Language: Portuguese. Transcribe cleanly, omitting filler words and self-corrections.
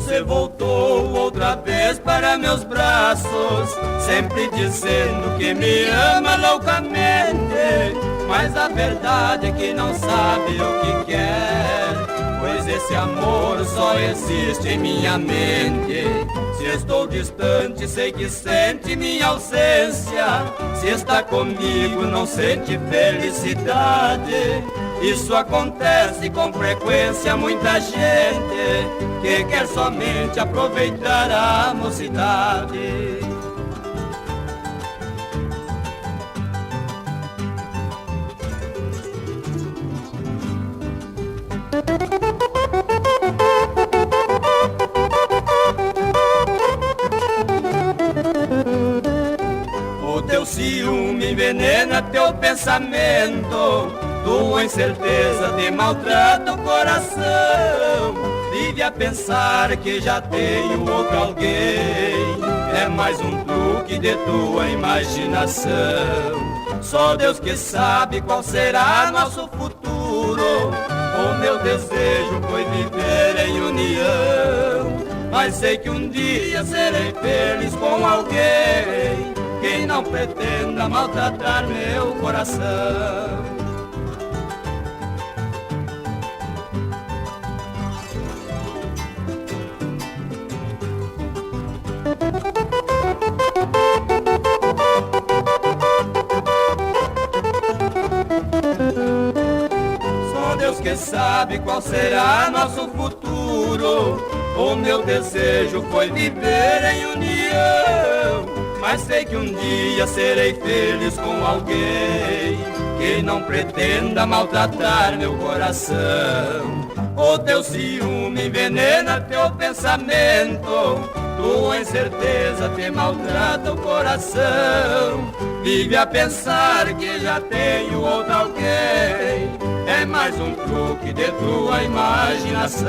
Você voltou outra vez para meus braços, sempre dizendo que me ama loucamente, mas a verdade é que não sabe o que quer, pois esse amor só existe em minha mente. Se estou distante, sei que sente minha ausência. Se está comigo, não sente felicidade. Isso acontece com frequência, muita gente que quer somente aproveitar a mocidade. O teu ciúme envenena teu pensamento, tua incerteza te maltrata o coração. Vive a pensar que já tenho outro alguém, é mais um truque de tua imaginação. Só Deus que sabe qual será nosso futuro. O meu desejo foi viver em união, mas sei que um dia serei feliz com alguém que não pretenda maltratar meu coração. Só Deus que sabe qual será nosso futuro. O meu desejo foi viver em união, mas sei que um dia serei feliz com alguém que não pretenda maltratar meu coração. O teu ciúme envenena teu pensamento, tua incerteza te maltrata o coração. Vive a pensar que já tenho outro alguém, é mais um truque de tua imaginação.